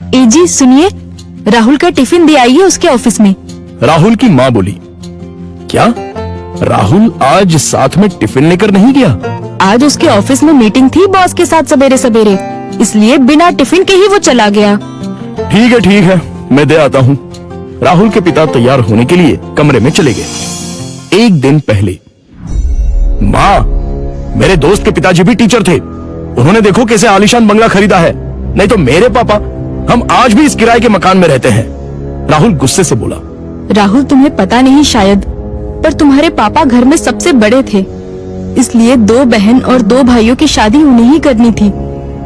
जी सुनिए, राहुल का टिफिन दे आइए उसके ऑफिस में। राहुल की माँ बोली, क्या राहुल आज साथ में टिफिन लेकर नहीं गया? आज उसके ऑफिस में मीटिंग थी बॉस के साथ सवेरे सवेरे, इसलिए बिना टिफिन के ही वो चला गया। ठीक है, मैं दे आता हूँ। राहुल के पिता तैयार होने के लिए कमरे में चले गए। एक दिन पहले, माँ, मेरे दोस्त के पिताजी भी टीचर थे, उन्होंने देखो कैसे आलीशान बंगला खरीदा है, नहीं तो मेरे पापा, हम आज भी इस किराए के मकान में रहते हैं। राहुल गुस्से से बोला। राहुल, तुम्हें पता नहीं शायद, पर तुम्हारे पापा घर में सबसे बड़े थे, इसलिए 2 बहन और 2 भाइयों की शादी उन्हें ही करनी थी,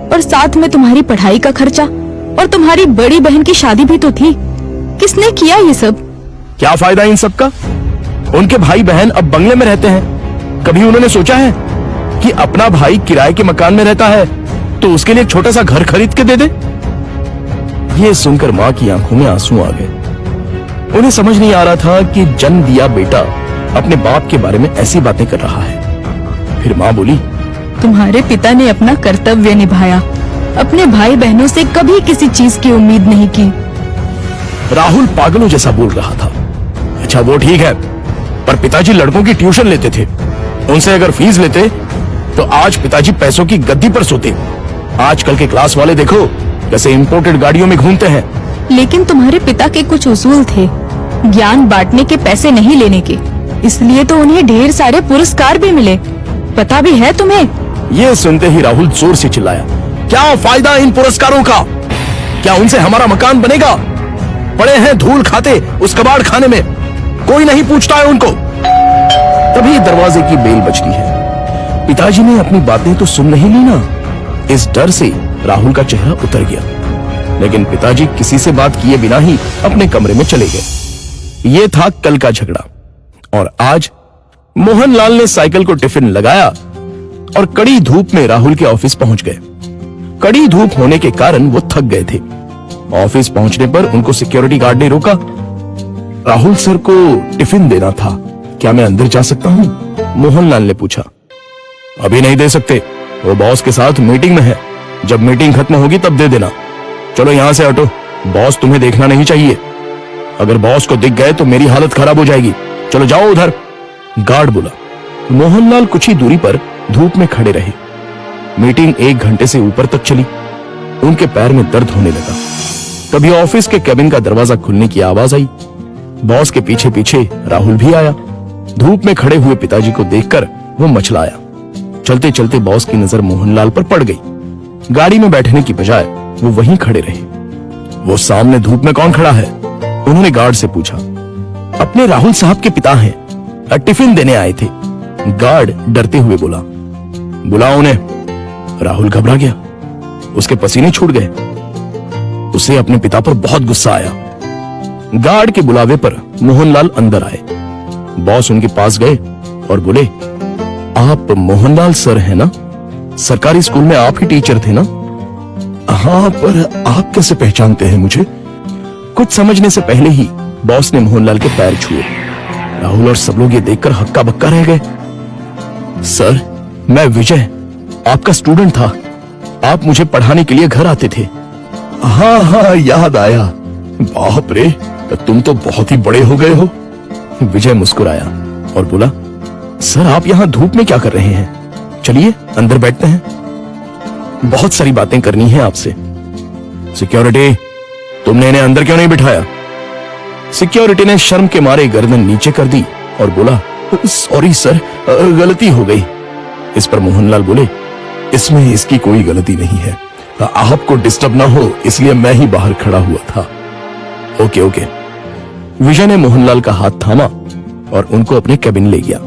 और साथ में तुम्हारी पढ़ाई का खर्चा, और तुम्हारी बड़ी बहन की शादी भी तो थी। किसने किया ये सब? क्या फायदा इन सब का? उनके भाई बहन अब बंगले में रहते हैं। कभी उन्होंने सोचा है कि अपना भाई किराए के मकान में रहता है तो उसके लिए एक छोटा सा घर खरीद के दे दे? ये सुनकर माँ की आंखों में आंसू आ गए। उन्हें समझ नहीं आ रहा था कि जन्म दिया बेटा अपने बाप के बारे में ऐसी बातें कर रहा है। फिर माँ बोली, तुम्हारे पिता ने अपना कर्तव्य निभाया, अपने भाई बहनों से कभी किसी चीज की उम्मीद नहीं की। राहुल पागलों जैसा बोल रहा था। अच्छा वो ठीक है, पर पिताजी लड़कों की ट्यूशन लेते थे, उनसे अगर फीस लेते तो आज पिताजी पैसों की गद्दी पर सोते। आजकल के क्लास वाले देखो कैसे इंपोर्टेड गाड़ियों में घूमते हैं। लेकिन तुम्हारे पिता के कुछ उसूल थे, ज्ञान बांटने के, पैसे नहीं लेने के, इसलिए तो उन्हें ढेर सारे पुरस्कार भी मिले। पता भी है तुम्हें? ये सुनते ही राहुल जोर से चिल्लाया, क्या फायदा इन पुरस्कारों का? क्या उनसे हमारा मकान बनेगा? पड़े हैं धूल खाते उस कबाड़ खाने में, कोई नहीं पूछता है उनको। तभी दरवाजे की बेल बजती है। पिताजी ने अपनी बातें तो सुन नहीं ली ना। इस डर से राहुल का चेहरा उतर गया, लेकिन पिताजी किसी से बात किए बिना ही अपने कमरे में चले गए। ये था कल का झगड़ा, और आज मोहनलाल ने साइकिल को टिफिन लगाया और कड़ी धूप में राहुल के ऑफिस पहुंच गए। कड़ी धूप होने के कारण वो थक गए थे। ऑफिस पहुंचने पर उनको सिक्योरिटी गार्ड ने रोका। राहुल सर को टिफिन देना था, क्या मैं अंदर जा सकता हूं? मोहनलाल ने पूछा। अभी नहीं दे सकते, वो बॉस के साथ मीटिंग में है, जब मीटिंग खत्म होगी तब दे देना। चलो यहां से हटो, बॉस तुम्हें देखना नहीं चाहिए। अगर बॉस को दिख गए तो मेरी हालत खराब हो जाएगी, चलो जाओ उधर, गार्ड बोला। मोहनलाल कुछ ही दूरी पर धूप में खड़े रहे। मीटिंग 1 घंटे से ऊपर तक चली। उनके पैर में दर्द होने लगा। तभी ऑफिस के केबिन का दरवाजा खुलने की आवाज आई। बॉस के पीछे पीछे राहुल भी आया। धूप में खड़े हुए पिताजी को देखकर वो मचलाया। चलते चलते बॉस की नजर मोहनलाल पर पड़ गई। गाड़ी में बैठने की बजाय वो वहीं खड़े रहे। वो सामने धूप में कौन खड़ा है? उन्होंने गार्ड से पूछा। अपने राहुल साहब के पिता हैं, टिफिन देने आए थे, गार्ड डरते हुए बोला। बुलाओ उन्हें। राहुल घबरा गया, उसके पसीने छूट गए। उसे अपने पिता पर बहुत गुस्सा आया। गार्ड के बुलावे पर मोहनलाल अंदर आए। बॉस उनके पास गए और बोले, आप मोहनलाल सर हैं ना? सरकारी स्कूल में आप ही टीचर थे ना? हाँ, पर आप कैसे पहचानते हैं मुझे? कुछ समझने से पहले ही बॉस ने मोहनलाल के पैर छुए। राहुल और सब लोग ये देखकर हक्का बक्का रह गए। सर, मैं विजय, आपका स्टूडेंट था। आप मुझे पढ़ाने के लिए घर आते थे। हाँ, याद आया। बाप रे, तुम तो बहुत ही बड़े हो गए हो। विजय मुस्कुराया और बोला, सर आप यहाँ धूप में क्या कर रहे हैं? चलिए अंदर बैठते हैं, बहुत सारी बातें करनी है आपसे। सिक्योरिटी, तुमने इन्हें अंदर क्यों नहीं बिठाया? सिक्योरिटी ने शर्म के मारे गर्दन नीचे कर दी और बोला, सॉरी सर, गलती हो गई। इस पर मोहनलाल बोले, इसमें इसकी कोई गलती नहीं है, आपको डिस्टर्ब ना हो इसलिए मैं ही बाहर खड़ा हुआ था। ओके। विजय ने मोहनलाल का हाथ थामा और उनको अपने केबिन ले गया।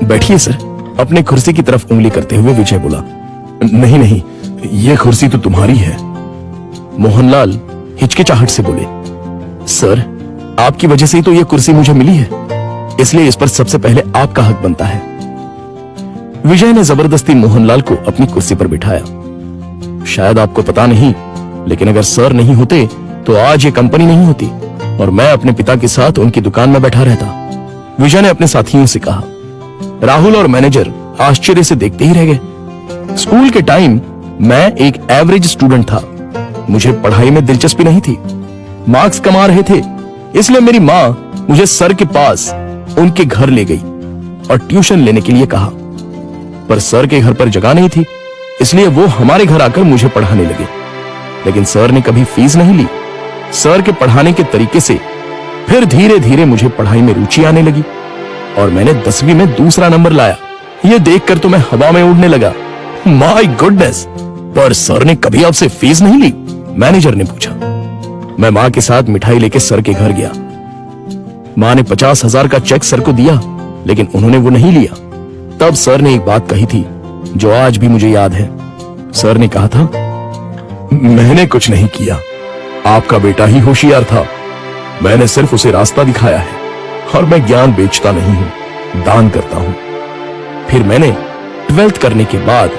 बैठिए सर, अपने कुर्सी की तरफ उंगली करते हुए विजय बोला। नहीं, ये कुर्सी तो तुम्हारी है। मोहनलाल हिचकिचाहट से बोले, सर आपकी वजह से ही तो ये कुर्सी मुझे मिली है, इसलिए इस पर सबसे पहले आपका हक बनता है। विजय ने जबरदस्ती मोहनलाल को अपनी कुर्सी पर बिठाया। शायद आपको पता नहीं, लेकिन अगर सर नहीं होते तो आज ये कंपनी नहीं होती और मैं अपने पिता के साथ उनकी दुकान में बैठा रहता। विजय ने अपने साथियों से कहा। राहुल और मैनेजर आश्चर्य से देखते ही रह गए। स्कूल के टाइम मैं एक एवरेज स्टूडेंट था, मुझे पढ़ाई में दिलचस्पी नहीं थी। मार्क्स कमा रहे थे, इसलिए मेरी माँ मुझे सर के पास उनके घर ले गई और ट्यूशन लेने के लिए कहा। पर सर के घर पर जगह नहीं थी, इसलिए वो हमारे घर आकर मुझे पढ़ाने लगे। लेकिन सर ने कभी फीस नहीं ली। सर के पढ़ाने के तरीके से फिर धीरे धीरे मुझे पढ़ाई में रुचि आने लगी और मैंने 10वीं में दूसरा नंबर लाया। ये देखकर तो मैं हवा में उड़ने लगा। My goodness! पर सर ने कभी आपसे फीस नहीं ली? मैनेजर ने पूछा। मैं माँ के साथ मिठाई लेके सर के घर गया। माँ ने 50,000 का चेक सर को दिया, लेकिन उन्होंने वो नहीं लिया। तब सर ने एक बात कही थी जो आज भी मुझे याद है। सर ने कहा था, मैंने कुछ नहीं किया, आपका बेटा ही होशियार था। मैंने सिर्फ उसे रास्ता दिखाया है और मैं ज्ञान बेचता नहीं हूं, दान करता हूं। फिर मैंने 12th करने के बाद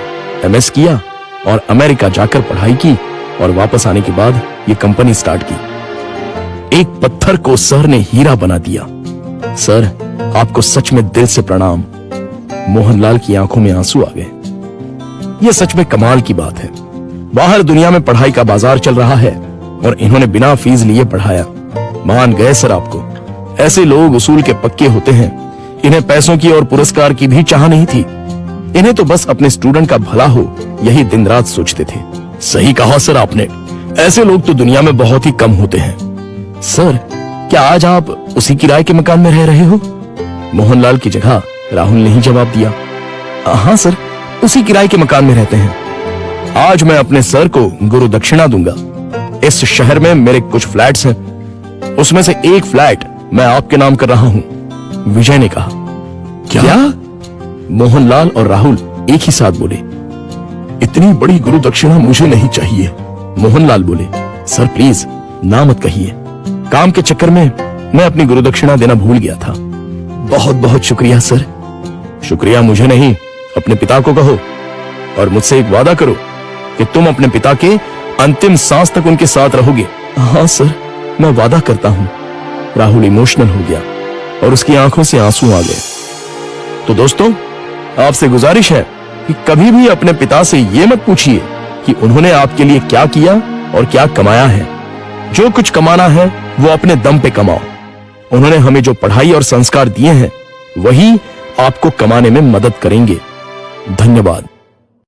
MS किया और अमेरिका जाकर पढ़ाई की और वापस आने के बाद ये कंपनी स्टार्ट की। एक पत्थर को सर ने हीरा बना दिया। सर, आपको सच में दिल से प्रणाम। मोहनलाल की आंखों में आंसू आ गए। यह सच में कमाल की बात है। बाहर दुनिया में पढ़ाई का बाजार चल रहा है और इन्होंने बिना फीस लिए पढ़ाया। मान गए सर आपको। ऐसे लोग उसूल के पक्के होते हैं। इन्हें पैसों की और पुरस्कार की भी चाह नहीं थी। इन्हें तो बस अपने स्टूडेंट का भला हो, यही दिन रात सोचते थे। सही कहा सर आपने। ऐसे लोग तो दुनिया में बहुत ही कम होते हैं। सर, क्या आज आप उसी किराए के मकान में रह रहे हो? मोहनलाल की जगह राहुल ने ही जवाब दिया। हाँ सर, उसी किराए के मकान में रहते हैं। आज मैं अपने सर को गुरु दक्षिणा दूंगा। इस शहर में मेरे कुछ फ्लैट्स हैं, उसमें से एक फ्लैट मैं आपके नाम कर रहा हूं। विजय ने कहा। क्या? मोहनलाल और राहुल एक ही साथ बोले। इतनी बड़ी गुरु दक्षिणा मुझे नहीं चाहिए। मोहनलाल बोले, सर प्लीज ना मत कहिए। काम के चक्कर में मैं अपनी गुरु दक्षिणा देना भूल गया था। बहुत बहुत शुक्रिया सर। शुक्रिया मुझे नहीं, अपने पिता को कहो और मुझसे एक वादा करो कि तुम अपने पिता के अंतिम सांस तक उनके साथ रहोगे। हाँ सर, मैं वादा करता हूं। राहुल इमोशनल हो गया और उसकी आंखों से आंसू आ गए। तो दोस्तों, आपसे गुजारिश है कि कभी भी अपने पिता से ये मत पूछिए कि उन्होंने आपके लिए क्या किया और क्या कमाया है। जो कुछ कमाना है वो अपने दम पे कमाओ। उन्होंने हमें जो पढ़ाई और संस्कार दिए हैं वही आपको कमाने में मदद करेंगे। धन्यवाद।